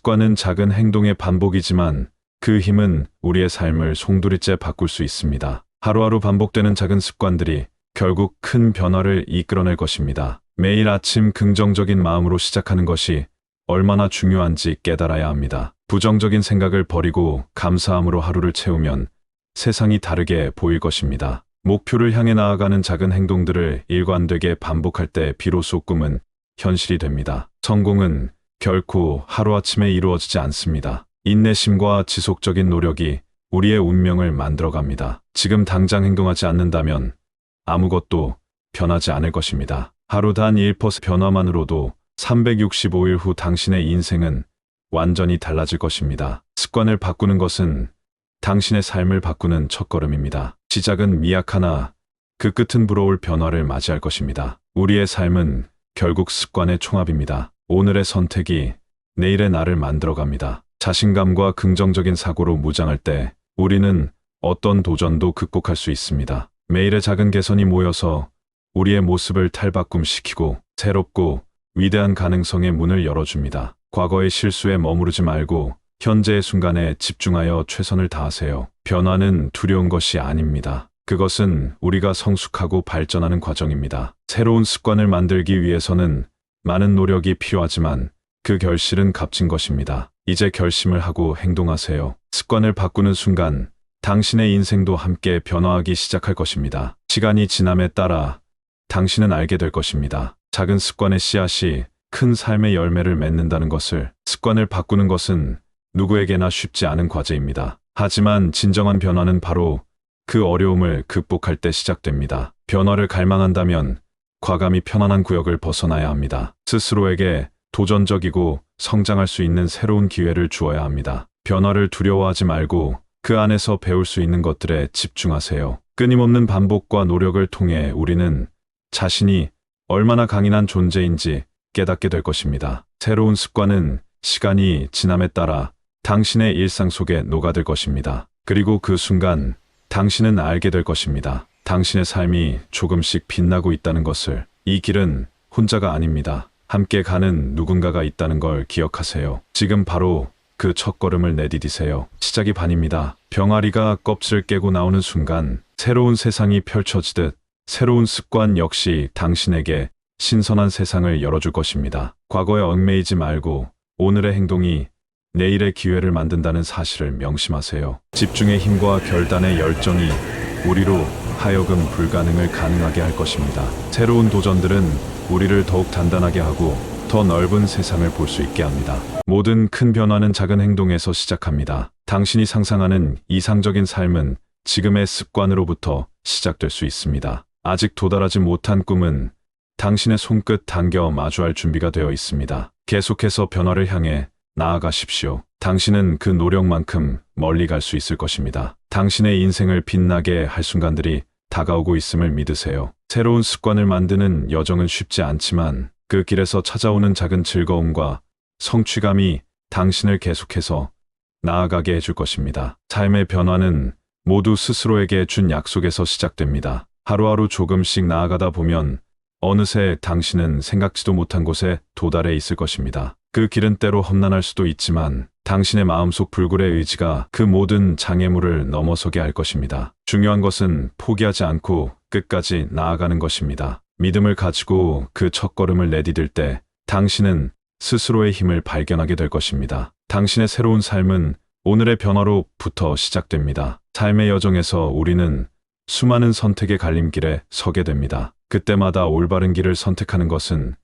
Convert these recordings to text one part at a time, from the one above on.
습관은 작은 행동의 반복이지만 그 힘은 우리의 삶을 송두리째 바꿀 수 있습니다. 하루하루 반복되는 작은 습관들이 결국 큰 변화를 이끌어낼 것입니다. 매일 아침 긍정적인 마음으로 시작하는 것이 얼마나 중요한지 깨달아야 합니다. 부정적인 생각을 버리고 감사함으로 하루를 채우면 세상이 다르게 보일 것입니다. 목표를 향해 나아가는 작은 행동들을 일관되게 반복할 때 비로소 꿈은 현실이 됩니다. 성공은 결코 하루아침에 이루어지지 않습니다. 인내심과 지속적인 노력이 우리의 운명을 만들어갑니다. 지금 당장 행동하지 않는다면 아무것도 변하지 않을 것입니다. 하루 단 1% 변화만으로도 365일 후 당신의 인생은 완전히 달라질 것입니다. 습관을 바꾸는 것은 당신의 삶을 바꾸는 첫걸음입니다. 시작은 미약하나 그 끝은 부러울 변화를 맞이할 것입니다. 우리의 삶은 결국 습관의 총합입니다. 오늘의 선택이 내일의 나를 만들어갑니다. 자신감과 긍정적인 사고로 무장할 때 우리는 어떤 도전도 극복할 수 있습니다. 매일의 작은 개선이 모여서 우리의 모습을 탈바꿈시키고 새롭고 위대한 가능성의 문을 열어줍니다. 과거의 실수에 머무르지 말고 현재의 순간에 집중하여 최선을 다하세요. 변화는 두려운 것이 아닙니다. 그것은 우리가 성숙하고 발전하는 과정입니다. 새로운 습관을 만들기 위해서는 많은 노력이 필요하지만 그 결실은 값진 것입니다. 이제 결심을 하고 행동하세요. 습관을 바꾸는 순간 당신의 인생도 함께 변화하기 시작할 것입니다. 시간이 지남에 따라 당신은 알게 될 것입니다. 작은 습관의 씨앗이 큰 삶의 열매를 맺는다는 것을. 습관을 바꾸는 것은 누구에게나 쉽지 않은 과제입니다. 하지만 진정한 변화는 바로 그 어려움을 극복할 때 시작됩니다. 변화를 갈망한다면 과감히 편안한 구역을 벗어나야 합니다. 스스로에게 도전적이고 성장할 수 있는 새로운 기회를 주어야 합니다. 변화를 두려워하지 말고 그 안에서 배울 수 있는 것들에 집중하세요. 끊임없는 반복과 노력을 통해 우리는 자신이 얼마나 강인한 존재인지 깨닫게 될 것입니다. 새로운 습관은 시간이 지남에 따라 당신의 일상 속에 녹아들 것입니다. 그리고 그 순간 당신은 알게 될 것입니다. 당신의 삶이 조금씩 빛나고 있다는 것을. 이 길은 혼자가 아닙니다. 함께 가는 누군가가 있다는 걸 기억하세요. 지금 바로 그 첫걸음을 내디디세요. 시작이 반입니다. 병아리가 껍질을 깨고 나오는 순간 새로운 세상이 펼쳐지듯 새로운 습관 역시 당신에게 신선한 세상을 열어줄 것입니다. 과거에 얽매이지 말고 오늘의 행동이 내일의 기회를 만든다는 사실을 명심하세요. 집중의 힘과 결단의 열정이 우리로 하여금 불가능을 가능하게 할 것입니다. 새로운 도전들은 우리를 더욱 단단하게 하고 더 넓은 세상을 볼 수 있게 합니다. 모든 큰 변화는 작은 행동에서 시작합니다. 당신이 상상하는 이상적인 삶은 지금의 습관으로부터 시작될 수 있습니다. 아직 도달하지 못한 꿈은 당신의 손끝 당겨 마주할 준비가 되어 있습니다. 계속해서 변화를 향해 나아가십시오. 당신은 그 노력만큼 멀리 갈 수 있을 것입니다. 당신의 인생을 빛나게 할 순간들이 다가오고 있음을 믿으세요. 새로운 습관을 만드는 여정은 쉽지 않지만 그 길에서 찾아오는 작은 즐거움과 성취감이 당신을 계속해서 나아가게 해줄 것입니다. 삶의 변화는 모두 스스로에게 준 약속에서 시작됩니다. 하루하루 조금씩 나아가다 보면 어느새 당신은 생각지도 못한 곳에 도달해 있을 것입니다. 그 길은 때로 험난할 수도 있지만 당신의 마음속 불굴의 의지가 그 모든 장애물을 넘어서게 할 것입니다. 중요한 것은 포기하지 않고 끝까지 나아가는 것입니다. 믿음을 가지고 그 첫걸음을 내디딜 때 당신은 스스로의 힘을 발견하게 될 것입니다. 당신의 새로운 삶은 오늘의 변화로부터 시작됩니다. 삶의 여정에서 우리는 수많은 선택의 갈림길에 서게 됩니다. 그때마다 올바른 길을 선택하는 것은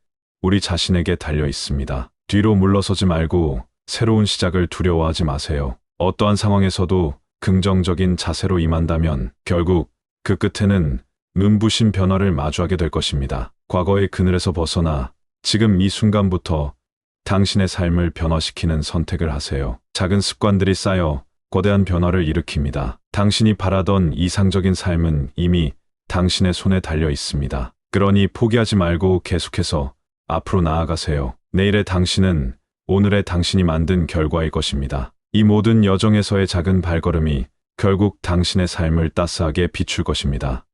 우리 자신에게 달려 있습니다. 뒤로 물러서지 말고 새로운 시작을 두려워하지 마세요. 어떠한 상황에서도 긍정적인 자세로 임한다면 결국 그 끝에는 눈부신 변화를 마주하게 될 것입니다. 과거의 그늘에서 벗어나 지금 이 순간부터 당신의 삶을 변화시키는 선택을 하세요. 작은 습관들이 쌓여 거대한 변화를 일으킵니다. 당신이 바라던 이상적인 삶은 이미 당신의 손에 달려 있습니다. 그러니 포기하지 말고 계속해서 앞으로 나아가세요. 내일의 당신은 오늘의 당신이 만든 결과일 것입니다. 이 모든 여정에서의 작은 발걸음이 결국 당신의 삶을 따스하게 비출 것입니다.